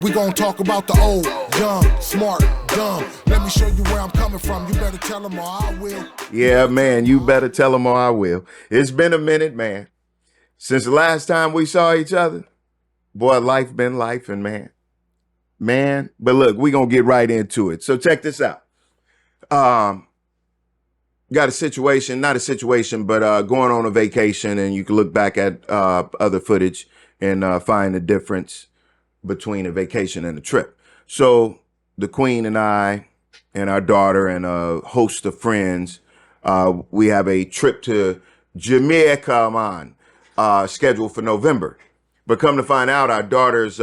We gon' talk about the old, young, smart, dumb. Let me show you where I'm coming from. You better tell them or I will. Yeah, man, you better tell them or I will. It's been a minute, man. Since the last time we saw each other, boy, life been life, and man. But look, we gonna get right into it. So check this out. Got a situation, not a situation, but going on a vacation, and you can look back at other footage and find the difference between a vacation and a trip. So the Queen and I and our daughter and a host of friends, we have a trip to Jamaica, man, scheduled for November. But come to find out, our daughter's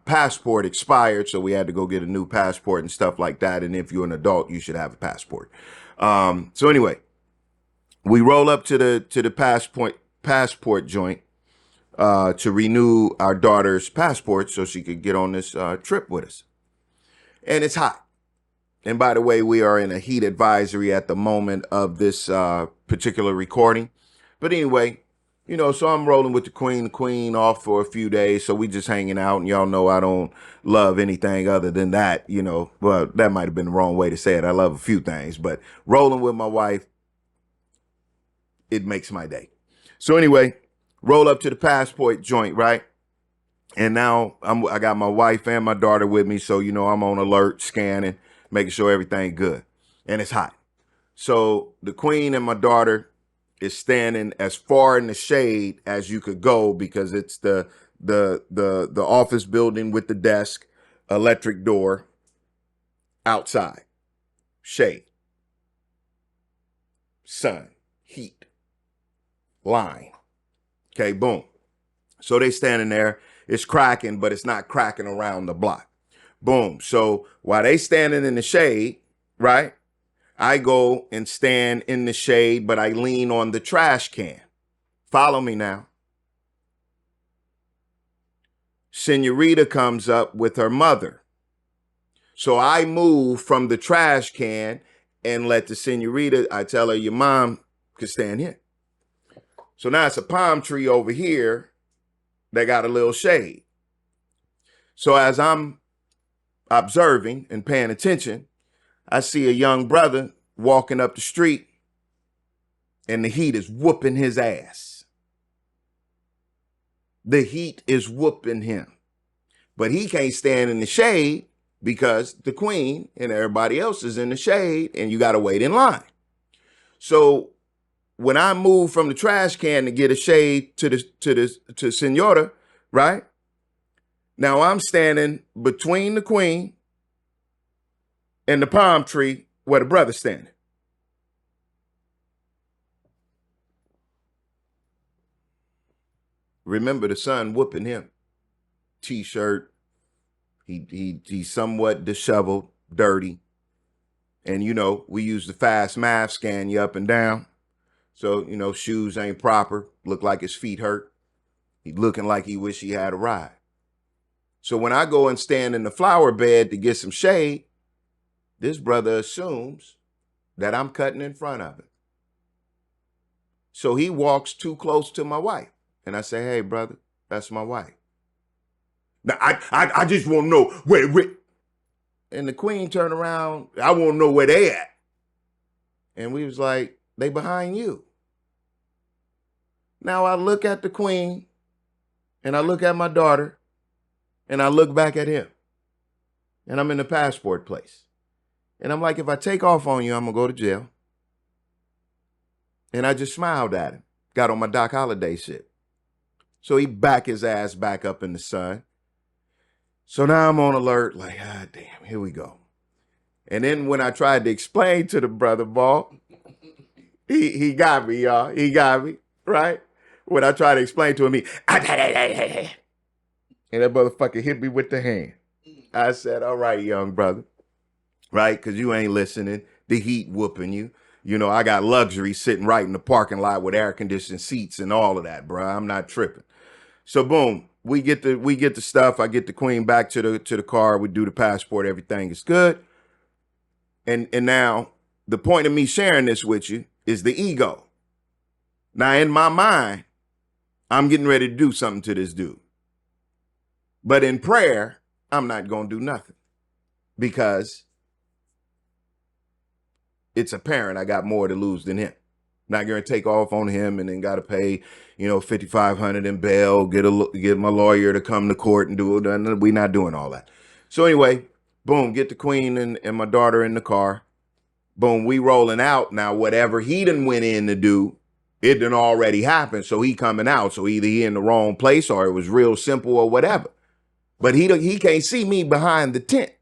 passport expired, so we had to go get a new passport and stuff like that. And if you're an adult, you should have a passport. So anyway, we roll up to the passport joint to renew our daughter's passport so she could get on this trip with us. And it's hot. And by the way, we are in a heat advisory at the moment of this particular recording. But anyway, you know, so I'm rolling with the Queen off for a few days. So we just hanging out. And y'all know I don't love anything other than that, you know. Well, that might have been the wrong way to say it. I love a few things. But rolling with my wife, it makes my day. So anyway, roll up to the passport joint, right? And now I got my wife and my daughter with me. So, you know, I'm on alert, scanning, making sure everything good. And it's hot. So the Queen and my daughter is standing as far in the shade as you could go because it's the office building with the desk, electric door, outside, shade, sun, heat, line. Okay, boom. So they standing there. It's cracking, but it's not cracking around the block. Boom. So while they standing in the shade, right? I go and stand in the shade, but I lean on the trash can. Follow me now. Senorita comes up with her mother. So I move from the trash can and let the senorita, I tell her, your mom could stand here. So now it's a palm tree over here that got a little shade. So as I'm observing and paying attention, I see a young brother walking up the street and the heat is whooping his ass. The heat is whooping him. But he can't stand in the shade because the Queen and everybody else is in the shade and you got to wait in line. So when I move from the trash can to get a shade to Senora, right? Now I'm standing between the Queen and the palm tree where the brother's standing. Remember the sun whooping him. T-shirt. He's somewhat disheveled, dirty. And you know, we use the fast math, scan you up and down. So, you know, shoes ain't proper. Look like his feet hurt. He looking like he wish he had a ride. So when I go and stand in the flower bed to get some shade, this brother assumes that I'm cutting in front of him. So he walks too close to my wife. And I say, hey, brother, that's my wife. Now, I just want to know where. And the Queen turned around. I want to know where they at. And we was like, they behind you. Now I look at the Queen and I look at my daughter and I look back at him. And I'm in the passport place. And I'm like, if I take off on you, I'm going to go to jail. And I just smiled at him. Got on my Doc Holliday shit. So he back his ass back up in the sun. So now I'm on alert, like, ah, damn, here we go. And then when I tried to explain to the brother, Ball, he got me, y'all. He got me, right? When I tried to explain to him, and that motherfucker hit me with the hand. I said, all right, young brother, right? Because you ain't listening. The heat whooping you. You know, I got luxury sitting right in the parking lot with air conditioned seats and all of that, bro. I'm not tripping. So boom, we get the stuff. I get the Queen back to the car. We do the passport. Everything is good. And now the point of me sharing this with you is the ego. Now in my mind, I'm getting ready to do something to this dude. But in prayer, I'm not going to do nothing because it's apparent I got more to lose than him. Not going to take off on him and then got to pay, $5,500 in bail, get my lawyer to come to court and do it. We're not doing all that. So anyway, boom, get the queen and my daughter in the car. Boom, we rolling out. Now, whatever he done went in to do, it done already happened. So he coming out. So either he in the wrong place or it was real simple or whatever. But he can't see me behind the tent.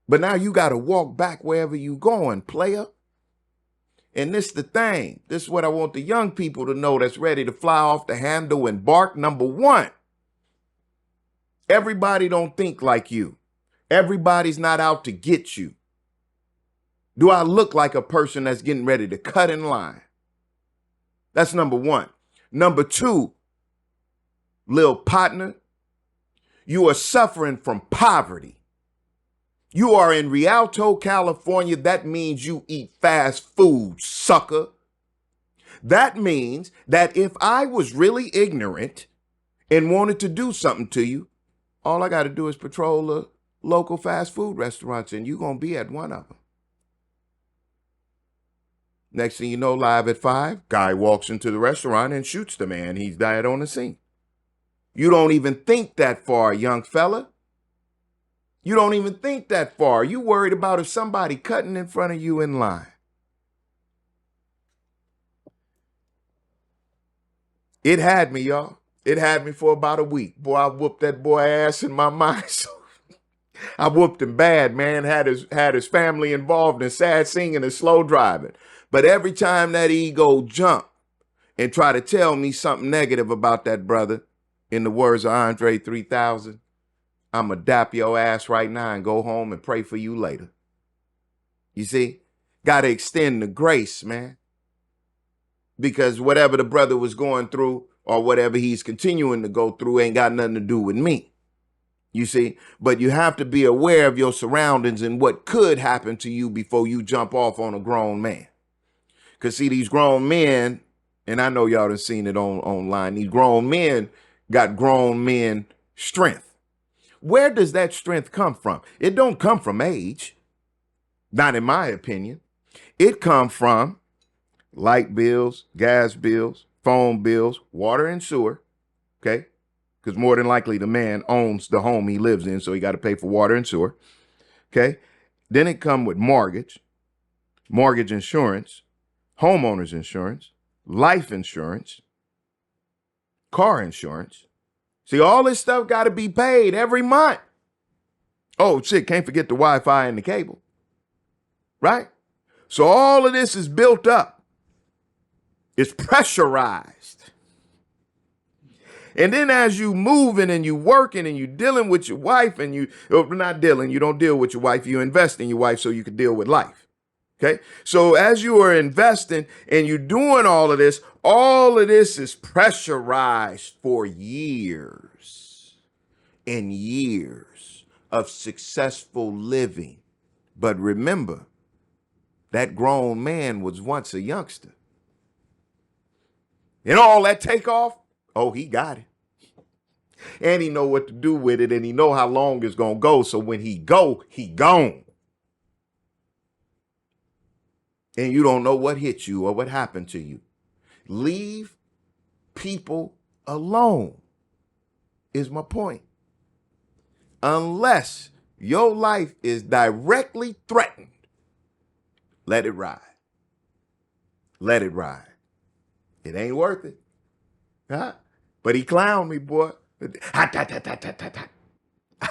But now you got to walk back wherever you going, player. And this the thing. This is what I want the young people to know that's ready to fly off the handle and bark. Number one, everybody don't think like you. Everybody's not out to get you. Do I look like a person that's getting ready to cut in line? That's number one. Number two, little partner, you are suffering from poverty. You are in Rialto, California. That means you eat fast food, sucker. That means that if I was really ignorant and wanted to do something to you, all I got to do is patrol the local fast food restaurants and you're going to be at one of them. Next thing you know, live at 5, guy walks into the restaurant and shoots the man. He's dead on the scene. You don't even think that far, young fella. You don't even think that far. You worried about if somebody cutting in front of you in line. It had me, y'all. It had me for about a week. Boy, I whooped that boy ass in my mind. I whooped him bad, man. Had his family involved in sad singing and slow driving. But every time that ego jump and try to tell me something negative about that brother, in the words of Andre 3000, I'ma dap your ass right now and go home and pray for you later. You see? Got to extend the grace, man. Because whatever the brother was going through or whatever he's continuing to go through ain't got nothing to do with me. You see? But you have to be aware of your surroundings and what could happen to you before you jump off on a grown man. Because see, these grown men, and I know y'all done seen it online, these grown men got grown men strength. Where does that strength come from? It don't come from age. Not in my opinion. It comes from light bills, gas bills, phone bills, water and sewer. Okay? Because more than likely the man owns the home he lives in, so he got to pay for water and sewer. Okay? Then it comes with mortgage insurance, homeowner's insurance, life insurance, car insurance. See, all this stuff got to be paid every month. Oh, shit, can't forget the Wi-Fi and the cable. Right? So all of this is built up. It's pressurized. And then as you moving and you working and you dealing with your wife and you don't deal with your wife, you invest in your wife so you can deal with life. Okay. So as you are investing and you're doing all of this is pressurized for years and years of successful living. But remember, that grown man was once a youngster. And all that takeoff, oh, he got it. And he know what to do with it, and he know how long it's going to go. So when he go, he gone. And you don't know what hit you or what happened to you. Leave people alone is my point. Unless your life is directly threatened, let it ride. Let it ride. It ain't worth it. Huh? But he clowned me, boy. I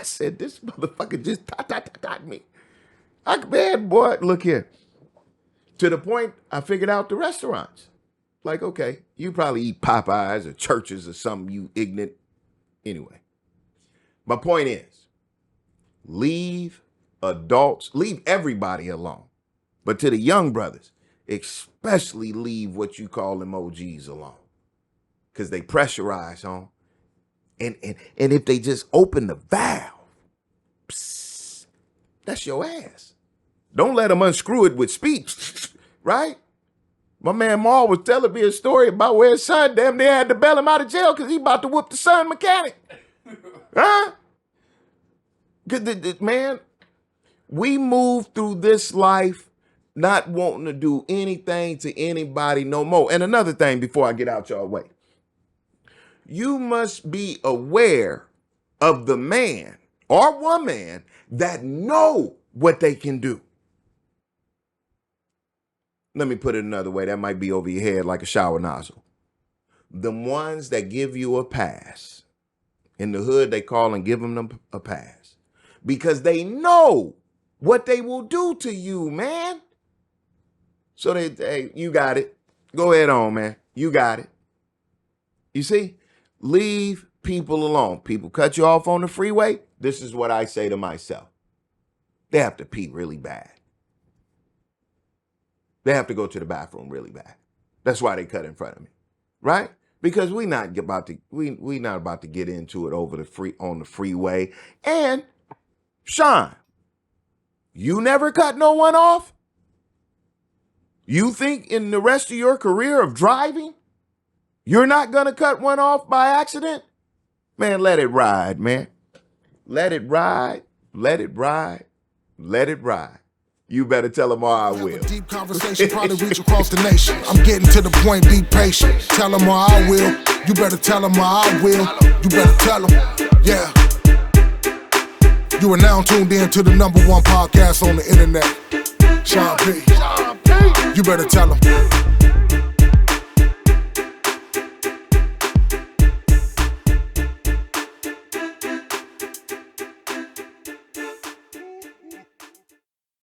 said, this motherfucker just me. Man, boy, look here. To the point, I figured out the restaurants. Like, okay, you probably eat Popeyes or Churches or something, you ignorant. Anyway, my point is, leave everybody alone. But to the young brothers, especially leave what you call emojis alone. Because they pressurize on. And if they just open the valve, psst, that's your ass. Don't let them unscrew it with speech, right? My man Maul was telling me a story about where his son damn near had to bail him out of jail because he about to whoop the son mechanic. Huh? Man, we move through this life not wanting to do anything to anybody no more. And another thing before I get out y'all way, you must be aware of the man or woman that know what they can do. Let me put it another way. That might be over your head like a shower nozzle. The ones that give you a pass. In the hood, they call and give them a pass. Because they know what they will do to you, man. So hey, you got it. Go ahead on, man. You got it. You see? Leave people alone. People cut you off on the freeway. This is what I say to myself. They have to pee really bad. They have to go to the bathroom really bad. That's why they cut in front of me. Right? Because we not about to get into it on the freeway. And Sean, you never cut no one off? You think in the rest of your career of driving, you're not going to cut one off by accident? Man, let it ride, man. Let it ride. Let it ride. Let it ride. You better tell them all I will. Deep conversation probably reach across the nation. I'm getting to the point, be patient. Tell them all I will. You better tell them all I will. You better tell them, yeah. You are now tuned in to the #1 podcast on the internet. Sean P. You better tell them.